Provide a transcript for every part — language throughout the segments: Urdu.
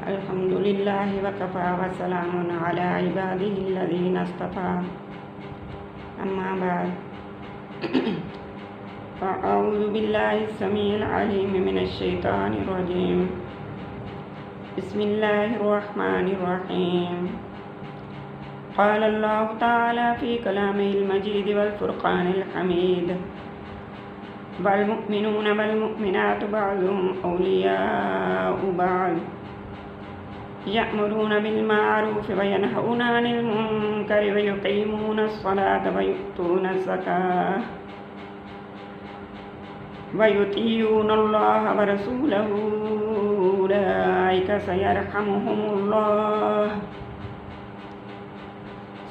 الحمد لله وكفى وسلام على عباده الذين اصطفى أما بعد فأعوذ بالله السميع العليم من الشيطان الرجيم بسم الله الرحمن الرحيم قال الله تعالى في كلامه المجيد والفرقان الحميد والمؤمنون والمؤمنات بعضهم أولياء بعض يأمرون بالمعروف وينهون عن المنكر ويقيمون الصلاة ويؤتون الزكاة ويطيعون الله ورسوله أولئك سيرحمهم الله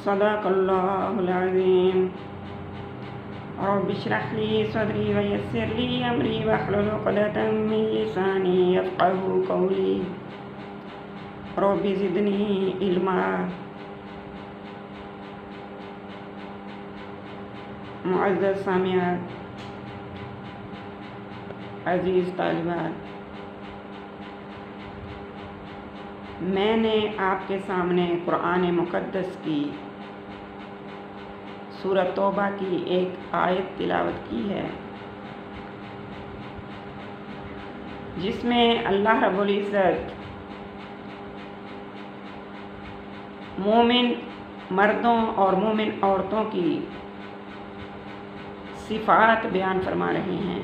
صدق الله العظيم رب اشرح لي صدري ويسر لي أمري واحلل عقدة من لساني يفقهوا قولي رب زدنی علما۔ معزز سامعات، عزیز طالبات، میں نے آپ کے سامنے قرآن مقدس کی سورۃ توبہ کی ایک آیت تلاوت کی ہے، جس میں اللہ رب العزت مومن مردوں اور مومن عورتوں کی صفات بیان فرما رہے ہیں،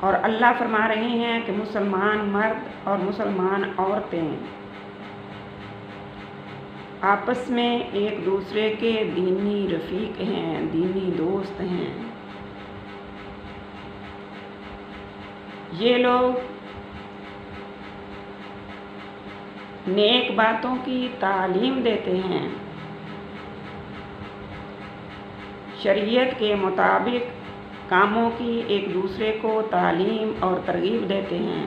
اور اللہ فرما رہے ہیں کہ مسلمان مرد اور مسلمان عورتیں آپس میں ایک دوسرے کے دینی رفیق ہیں، دینی دوست ہیں۔ یہ لوگ نیک باتوں کی تعلیم دیتے ہیں، شریعت کے مطابق کاموں کی ایک دوسرے کو تعلیم اور ترغیب دیتے ہیں،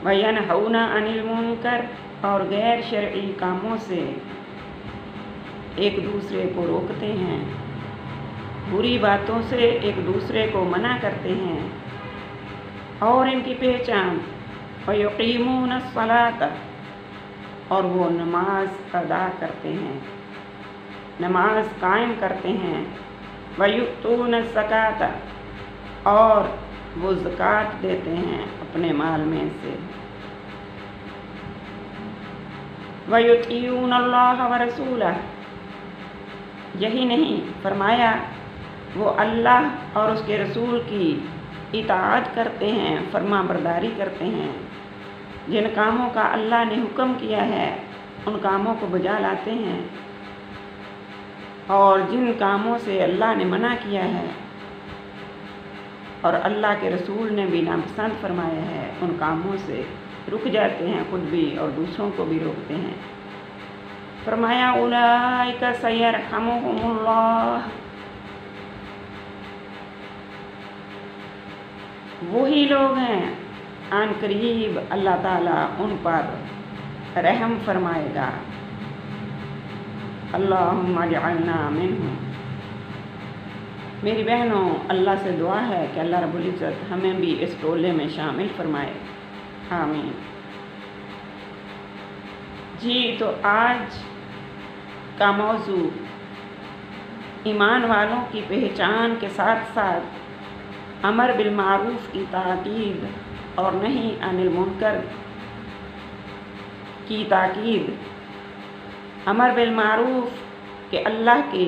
وَيَنْهَوْنَ عَنِ الْمُنْكَرِ، اور غیر شرعی کاموں سے ایک دوسرے کو روکتے ہیں، بری باتوں سے ایک دوسرے کو منع کرتے ہیں، اور ان کی پہچان وَيُقِيمُونَ الصَّلَاةَ، اور وہ نماز ادا کرتے ہیں، نماز قائم کرتے ہیں، وَيُؤْتُونَ الزَّكَاةَ، اور وہ زکوٰۃ دیتے ہیں اپنے مال میں سے، وَيُطِيعُونَ اللَّهَ وَرَسُولَهُ، یہی نہیں فرمایا وہ اللہ اور اس کے رسول کی اطاعت کرتے ہیں، فرما برداری کرتے ہیں، جن کاموں کا اللہ نے حکم کیا ہے ان کاموں کو بجا لاتے ہیں، اور جن کاموں سے اللہ نے منع کیا ہے اور اللہ کے رسول نے بھی ناپسند فرمایا ہے ان کاموں سے رک جاتے ہیں، خود بھی اور دوسروں کو بھی روکتے ہیں۔ فرمایا اولئک سیرحمہم اللہ، وہی لوگ ہیں آن قریب اللہ تعالیٰ ان پر رحم فرمائے گا۔ اللہم اجعلنا منہم۔ میری بہنوں، اللہ سے دعا ہے کہ اللہ رب العزت ہمیں بھی اس ٹولے میں شامل فرمائے، آمین۔ جی، تو آج کا موضوع ایمان والوں کی پہچان کے ساتھ ساتھ امر بالمعروف کی تاکید اور نہی عن المنکر کی تاکید۔ امر بالمعروف کہ اللہ کے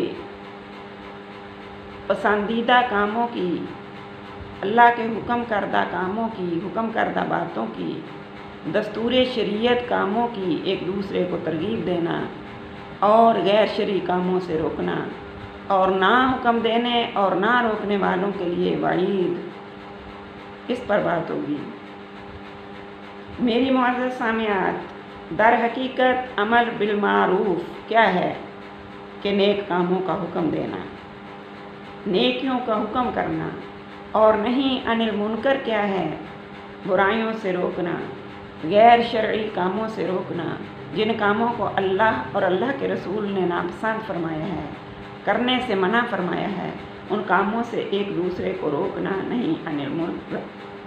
پسندیدہ کاموں کی، اللہ کے حکم کردہ کاموں کی، حکم کردہ باتوں کی، دستور شریعت کاموں کی ایک دوسرے کو ترغیب دینا، اور غیر شرعی کاموں سے روکنا، اور نہ حکم دینے اور نہ روکنے والوں کے لیے وعید، اس پر بات ہوگی۔ میری معزز سامعات، در حقیقت عمل بالمعروف کیا ہے کہ نیک کاموں کا حکم دینا، نیکیوں کا حکم کرنا، اور نہیں عن المنکر کیا ہے برائیوں سے روکنا، غیر شرعی کاموں سے روکنا، جن کاموں کو اللہ اور اللہ کے رسول نے ناپسند فرمایا ہے، کرنے سے منع فرمایا ہے، ان کاموں سے ایک دوسرے کو روکنا، نہیں عن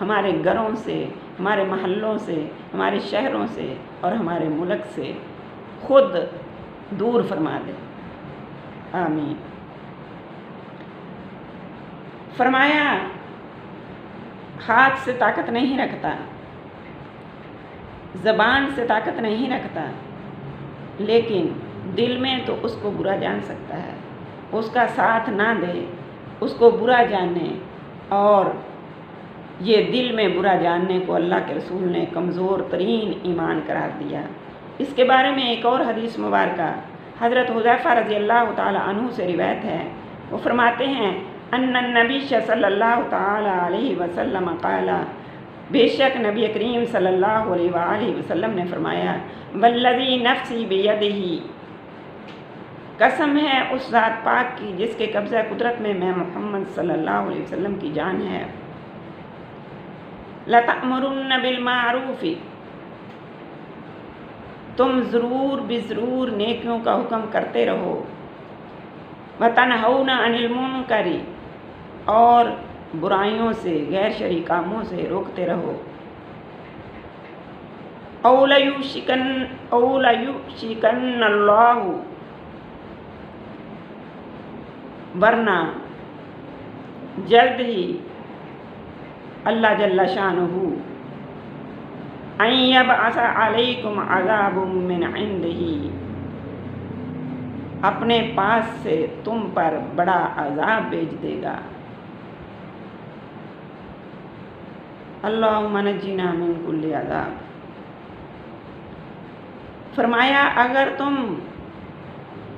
ہمارے گھروں سے، ہمارے محلوں سے، ہمارے شہروں سے اور ہمارے ملک سے خود دور فرما دے، آمین۔ فرمایا ہاتھ سے طاقت نہیں رکھتا، زبان سے طاقت نہیں رکھتا، لیکن دل میں تو اس کو برا جان سکتا ہے، اس کا ساتھ نہ دے، اس کو برا جانے، اور یہ دل میں برا جاننے کو اللہ کے رسول نے کمزور ترین ایمان قرار دیا۔ اس کے بارے میں ایک اور حدیث مبارکہ حضرت حذیفہ رضی اللہ تعالی عنہ سے روایت ہے۔ وہ فرماتے ہیں ان النبی صلی اللہ تعالی علیہ وسلم قال، بے شک نبی کریم صلی اللہ علیہ وآلہ وسلم نے فرمایا، والذی نفسی بیدہ، قسم ہے اس ذات پاک کی جس کے قبضہ قدرت میں محمد صلی اللہ علیہ وسلم کی جان ہے، لَتَأْمُرُنَّ بِالْمَعْرُوفِ، تم ضرور بضرور نیکیوں کا حکم کرتے رہو، وَتَنْہَوْنَ عَنِ الْمُنْکَرِ، اور برائیوں سے، غیر شرعی کاموں سے روکتے رہو، أَوْ لَيُوشِكَنَّ اللَّهُ، ورنہ جلد ہی اللہ جل شانہ ان یبعث علیکم عذاب من عنده، اپنے پاس سے تم پر بڑا عذاب بھیج دے گا۔ اللہم نجینا من کل عذاب۔ فرمایا اگر تم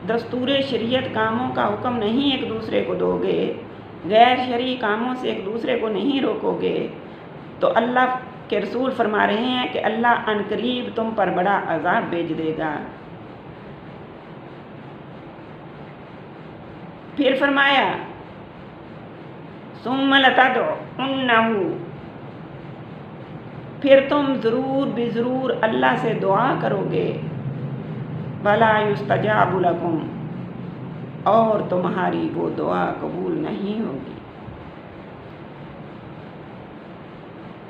دستور شریعت کاموں کا حکم نہیں ایک دوسرے کو دو گے، غیر شرعی کاموں سے ایک دوسرے کو نہیں روکو گے، تو اللہ کے رسول فرما رہے ہیں کہ اللہ ان قریب تم پر بڑا عذاب بھیج دے گا۔ پھر فرمایا ثم لتدعونہ، پھر تم ضرور بضرور اللہ سے دعا کرو گے، ولا یستجاب لکم، اور تمہاری وہ دعا قبول نہیں ہوگی،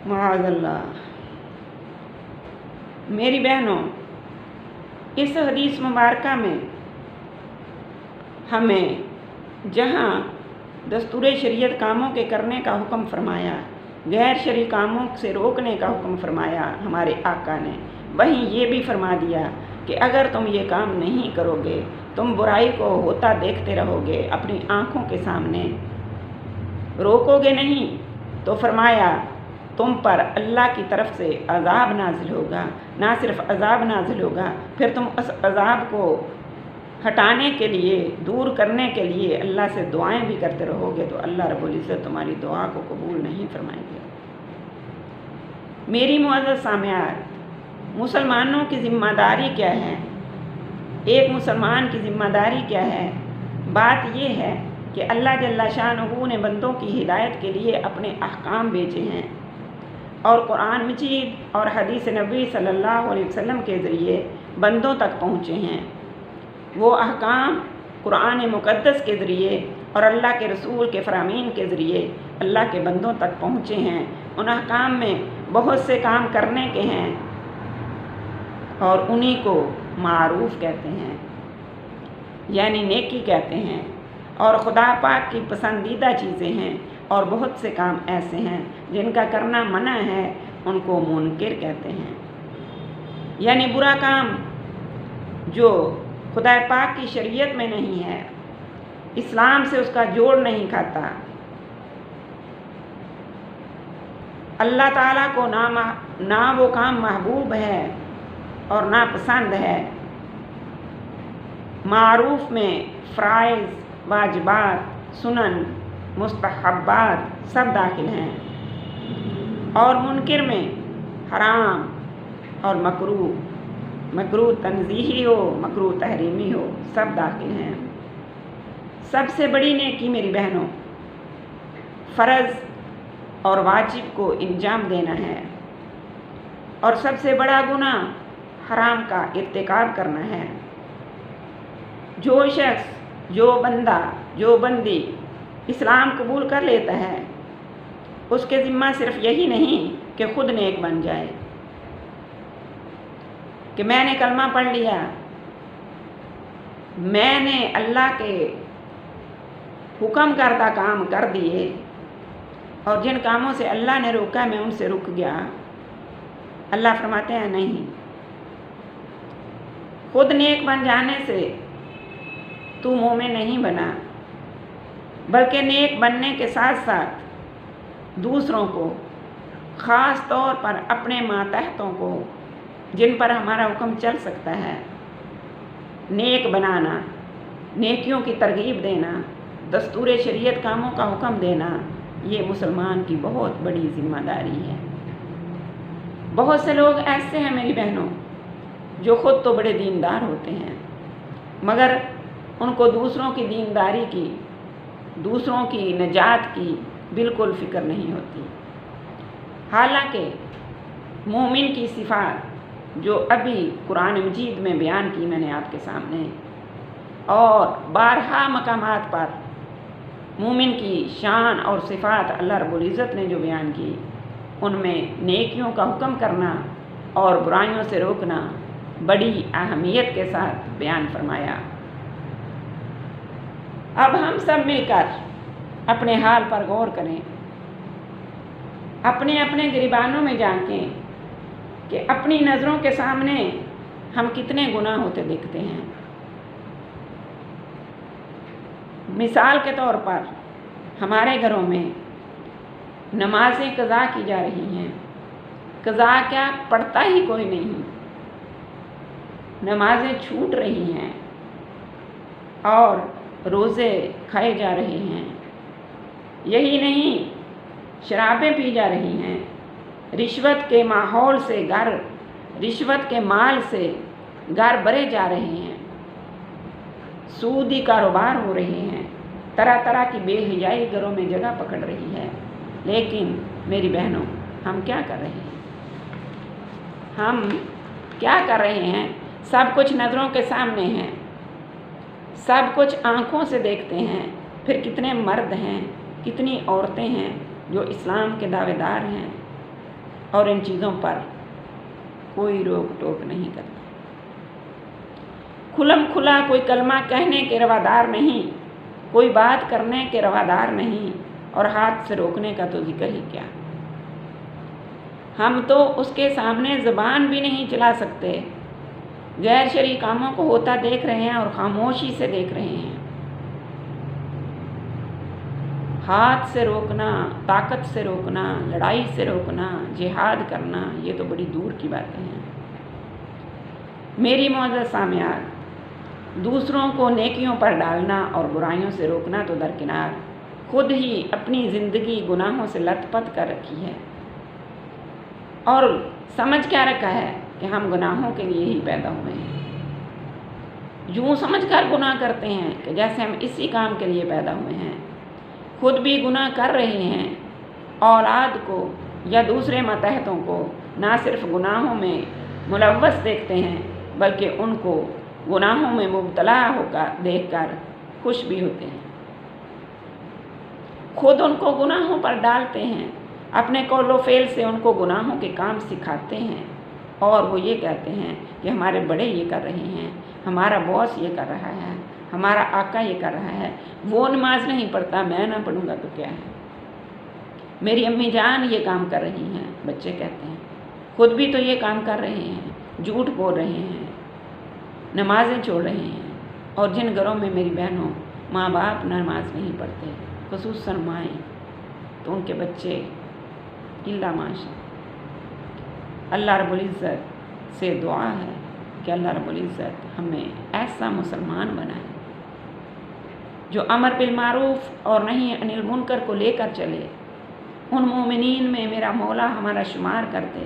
معاذ اللہ۔ میری بہنوں، اس حدیث مبارکہ میں ہمیں جہاں دستور شریعت کاموں کے کرنے کا حکم فرمایا، غیر شرعی کاموں سے روکنے کا حکم فرمایا ہمارے آقا نے، وہیں یہ بھی فرما دیا کہ اگر تم یہ کام نہیں کرو گے، تم برائی کو ہوتا دیکھتے رہو گے، اپنی آنکھوں کے سامنے روکو گے نہیں، تو فرمایا تم پر اللہ کی طرف سے عذاب نازل ہوگا۔ نہ صرف عذاب نازل ہوگا، پھر تم اس عذاب کو ہٹانے کے لیے، دور کرنے کے لیے اللہ سے دعائیں بھی کرتے رہو گے، تو اللہ رب العزت تمہاری دعا کو قبول نہیں فرمائیں گے۔ میری معزز سامعات، مسلمانوں کی ذمہ داری کیا ہے؟ ایک مسلمان کی ذمہ داری کیا ہے؟ بات یہ ہے کہ اللہ جل شانہ نے بندوں کی ہدایت کے لیے اپنے احکام بھیجے ہیں، اور قرآن مجید اور حدیث نبی صلی اللہ علیہ وسلم کے ذریعے بندوں تک پہنچے ہیں۔ وہ احکام قرآن مقدس کے ذریعے اور اللہ کے رسول کے فرامین کے ذریعے اللہ کے بندوں تک پہنچے ہیں۔ ان احکام میں بہت سے کام کرنے کے ہیں، اور انہی کو معروف کہتے ہیں، یعنی نیکی کہتے ہیں، اور خدا پاک کی پسندیدہ چیزیں ہیں، اور بہت سے کام ایسے ہیں جن کا کرنا منع ہے، ان کو منکر کہتے ہیں، یعنی برا کام جو خدا پاک کی شریعت میں نہیں ہے، اسلام سے اس کا جوڑ نہیں کھاتا، اللہ تعالیٰ کو نہ وہ کام محبوب ہے اور نہ پسند ہے۔ معروف میں فرائض، واجبات، سنن، مستحبات سب داخل ہیں، اور منکر میں حرام اور مکروہ تنزیہی ہو، مکروہ تحریمی ہو، سب داخل ہیں۔ سب سے بڑی نیکی میری بہنوں فرض اور واجب کو انجام دینا ہے، اور سب سے بڑا گناہ حرام کا ارتکاب کرنا ہے۔ جو شخص، جو بندہ، جو بندی اسلام قبول کر لیتا ہے، اس کے ذمہ صرف یہی نہیں کہ خود نیک بن جائے، کہ میں نے کلمہ پڑھ لیا، میں نے اللہ کے حکم کردہ کام کر دیے، اور جن کاموں سے اللہ نے روکا میں ان سے رک گیا۔ اللہ فرماتے ہیں نہیں، خود نیک بن جانے سے تو مومن نہیں بنا، بلکہ نیک بننے کے ساتھ ساتھ دوسروں کو، خاص طور پر اپنے ماتحتوں کو جن پر ہمارا حکم چل سکتا ہے، نیک بنانا، نیکیوں کی ترغیب دینا، دستور شریعت کاموں کا حکم دینا، یہ مسلمان کی بہت بڑی ذمہ داری ہے۔ بہت سے لوگ ایسے ہیں میری بہنوں جو خود تو بڑے دیندار ہوتے ہیں، مگر ان کو دوسروں کی دینداری کی، دوسروں کی نجات کی بالکل فکر نہیں ہوتی۔ حالانکہ مومن کی صفات جو ابھی قرآن مجید میں بیان کی میں نے آپ کے سامنے، اور بارہا مقامات پر مومن کی شان اور صفات اللہ رب العزت نے جو بیان کی، ان میں نیکیوں کا حکم کرنا اور برائیوں سے روکنا بڑی اہمیت کے ساتھ بیان فرمایا۔ اب ہم سب مل کر اپنے حال پر غور کریں، اپنے اپنے گریبانوں میں جھانکیں کہ اپنی نظروں کے سامنے ہم کتنے گناہ ہوتے دیکھتے ہیں۔ مثال کے طور پر ہمارے گھروں میں نمازیں قضا کی جا رہی ہیں، قضا کیا پڑھتا ہی کوئی نہیں، نمازیں چھوٹ رہی ہیں اور روزے کھائے جا رہے ہیں۔ یہی نہیں، شرابیں پی جا رہی ہیں، رشوت کے ماحول سے رشوت کے مال سے گھر بھرے جا رہے ہیں، سودی کاروبار ہو رہے ہیں، طرح طرح کی بے حیائی گھروں میں جگہ پکڑ رہی ہے۔ لیکن میری بہنوں، ہم کیا کر رہے ہیں؟ ہم کیا کر رہے ہیں؟ سب کچھ نظروں کے سامنے ہیں، سب کچھ آنکھوں سے دیکھتے ہیں۔ پھر کتنے مرد ہیں، کتنی عورتیں ہیں جو اسلام کے دعوے دار ہیں اور ان چیزوں پر کوئی روک ٹوک نہیں کرتا، کھلم کھلا کوئی کلمہ کہنے کے روادار نہیں، کوئی بات کرنے کے روادار نہیں، اور ہاتھ سے روکنے کا تو ذکر ہی کیا۔ ہم تو اس کے سامنے زبان بھی نہیں چلا سکتے، غیر شرعی کاموں کو ہوتا دیکھ رہے ہیں اور خاموشی سے دیکھ رہے ہیں۔ ہاتھ سے روکنا، طاقت سے روکنا، لڑائی سے روکنا، جہاد کرنا، یہ تو بڑی دور کی باتیں ہیں۔ میری معزز سامعات، دوسروں کو نیکیوں پر ڈالنا اور برائیوں سے روکنا تو درکنار، خود ہی اپنی زندگی گناہوں سے لت پت کر رکھی ہے، اور سمجھ کیا رکھا ہے کہ ہم گناہوں کے لیے ہی پیدا ہوئے ہیں۔ یوں سمجھ کر گناہ کرتے ہیں کہ جیسے ہم اسی کام کے لیے پیدا ہوئے ہیں، خود بھی گناہ کر رہے ہیں، اولاد کو یا دوسرے ماتحتوں کو نہ صرف گناہوں میں ملوث دیکھتے ہیں بلکہ ان کو گناہوں میں مبتلا ہو کر دیکھ کر خوش بھی ہوتے ہیں، خود ان کو گناہوں پر ڈالتے ہیں، اپنے قول و فعل سے ان کو گناہوں کے کام سکھاتے ہیں، اور وہ یہ کہتے ہیں کہ ہمارے بڑے یہ کر رہے ہیں، ہمارا باس یہ کر رہا ہے، ہمارا آقا یہ کر رہا ہے، وہ نماز نہیں پڑھتا، میں نہ پڑھوں گا تو کیا ہے، میری امی جان یہ کام کر رہی ہیں، بچے کہتے ہیں، خود بھی تو یہ کام کر رہے ہیں، جھوٹ بول رہے ہیں، نمازیں چھوڑ رہے ہیں۔ اور جن گھروں میں میری بہنوں ماں باپ نماز نہیں پڑھتے، خصوصاً مائیں، تو ان کے بچے الا ماشاء اللہ رب العزت سے دعا ہے کہ اللہ رب العزت ہمیں ایسا مسلمان بنائے جو امر بالمعروف اور نہی عن المنکر کو لے کر چلے، ان مومنین میں میرا مولا ہمارا شمار کر دے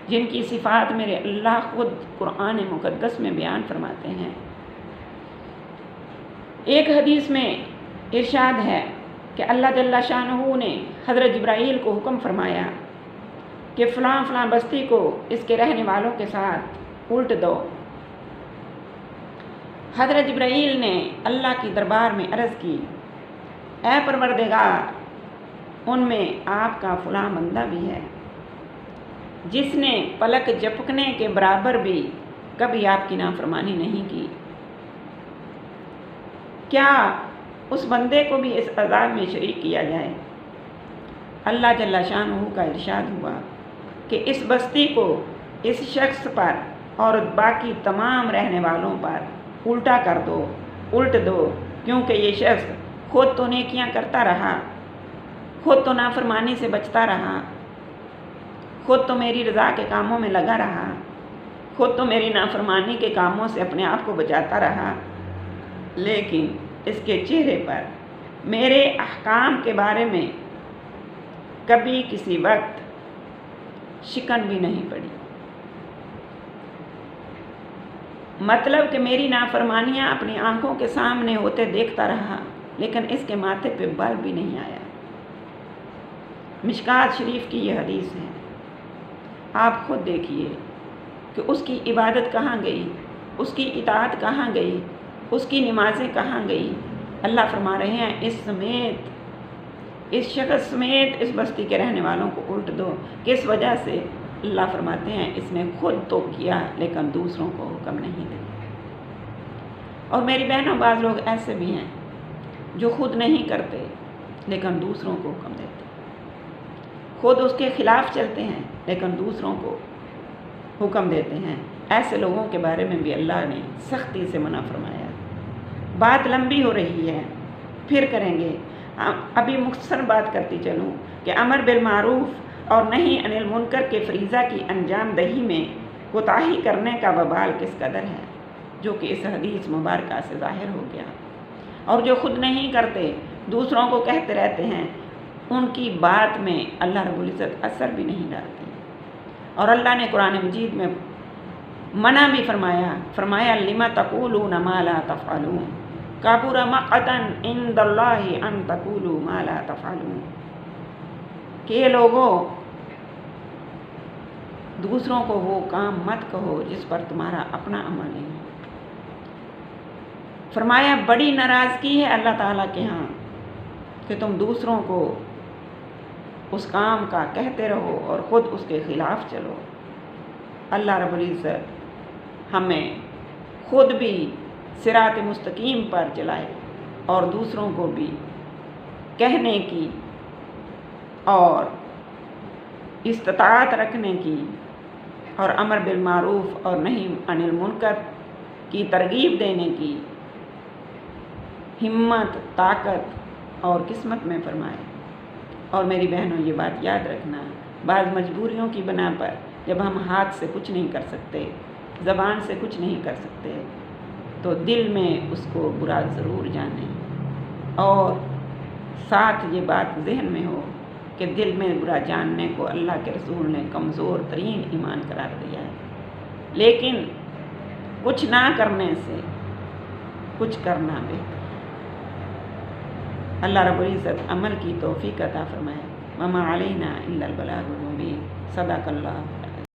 جن کی صفات میرے اللہ خود قرآن مقدس میں بیان فرماتے ہیں۔ ایک حدیث میں ارشاد ہے کہ اللہ جل شانہ نے حضرت جبرائیل کو حکم فرمایا کہ فلاں فلاں بستی کو اس کے رہنے والوں کے ساتھ الٹ دو۔ حضرت جبرائیل نے اللہ کی دربار میں عرض کی، اے پروردگار، ان میں آپ کا فلاں بندہ بھی ہے جس نے پلک جھپکنے کے برابر بھی کبھی آپ کی نافرمانی نہیں کی۔ کیا اس بندے کو بھی اس عذاب میں شریک کیا جائے؟ اللہ جل شانہ کا ارشاد ہوا کہ اس بستی کو اس شخص پر اور باقی تمام رہنے والوں پر الٹا کر دو، الٹ دو، کیونکہ یہ شخص خود تو نیکیاں کرتا رہا، خود تو نافرمانی سے بچتا رہا، خود تو میری رضا کے کاموں میں لگا رہا، خود تو میری نافرمانی کے کاموں سے اپنے آپ کو بچاتا رہا، لیکن اس کے چہرے پر میرے احکام کے بارے میں کبھی کسی وقت شکن بھی نہیں پڑی۔ مطلب کہ میری نافرمانیاں اپنی آنکھوں کے سامنے ہوتے دیکھتا رہا، لیکن اس کے ماتھے پہ بال بھی نہیں آیا۔ مشکات شریف کی یہ حدیث ہے۔ آپ خود دیکھیے کہ اس کی عبادت کہاں گئی، اس کی اطاعت کہاں گئی، اس کی نمازیں کہاں گئی۔ اللہ فرما رہے ہیں اس شخص سمیت اس بستی کے رہنے والوں کو الٹ دو۔ کس وجہ سے؟ اللہ فرماتے ہیں اس نے خود تو کیا لیکن دوسروں کو حکم نہیں دیا۔ اور میری بہنوں، بعض لوگ ایسے بھی ہیں جو خود نہیں کرتے لیکن دوسروں کو حکم دیتے، خود اس کے خلاف چلتے ہیں لیکن دوسروں کو حکم دیتے ہیں۔ ایسے لوگوں کے بارے میں بھی اللہ نے سختی سے منع فرمایا۔ بات لمبی ہو رہی ہے، پھر کریں گے۔ ابھی مختصر بات کرتی چلوں کہ امر بالمعروف اور نہی عن المنکر کے فریضہ کی انجام دہی میں کوتاہی کرنے کا وبال کس قدر ہے، جو کہ اس حدیث مبارکہ سے ظاہر ہو گیا۔ اور جو خود نہیں کرتے، دوسروں کو کہتے رہتے ہیں، ان کی بات میں اللہ رب العزت اثر بھی نہیں ڈالتے۔ اور اللہ نے قرآن مجید میں منع بھی فرمایا لما تقولون ما لا تفعلون کبر مقتا عند اللہ ان تقولوا ما لا تفعلون، کہ یہ لوگوں دوسروں کو وہ کام مت کہو جس پر تمہارا اپنا عمل نہیں۔ فرمایا بڑی ناراضگی ہے اللہ تعالیٰ کے ہاں کہ تم دوسروں کو اس کام کا کہتے رہو اور خود اس کے خلاف چلو۔ اللہ رب العزت ہمیں خود بھی صراط مستقیم پر چلائے اور دوسروں کو بھی کہنے کی اور استطاعت رکھنے کی اور امر بالمعروف اور نہی عن المنکر کی ترغیب دینے کی ہمت، طاقت اور قسمت میں فرمائے۔ اور میری بہنوں، یہ بات یاد رکھنا، بعض مجبوریوں کی بنا پر جب ہم ہاتھ سے کچھ نہیں کر سکتے، زبان سے کچھ نہیں کر سکتے، تو دل میں اس کو برا ضرور جانیں، اور ساتھ یہ بات ذہن میں ہو کہ دل میں برا جاننے کو اللہ کے رسول نے کمزور ترین ایمان قرار دیا ہے۔ لیکن کچھ نہ کرنے سے کچھ کرنا بہتر۔ اللہ رب العزت عمل کی توفیق عطا فرمائے۔ وما علینا الا البلاغ المبین۔ صدق اللہ۔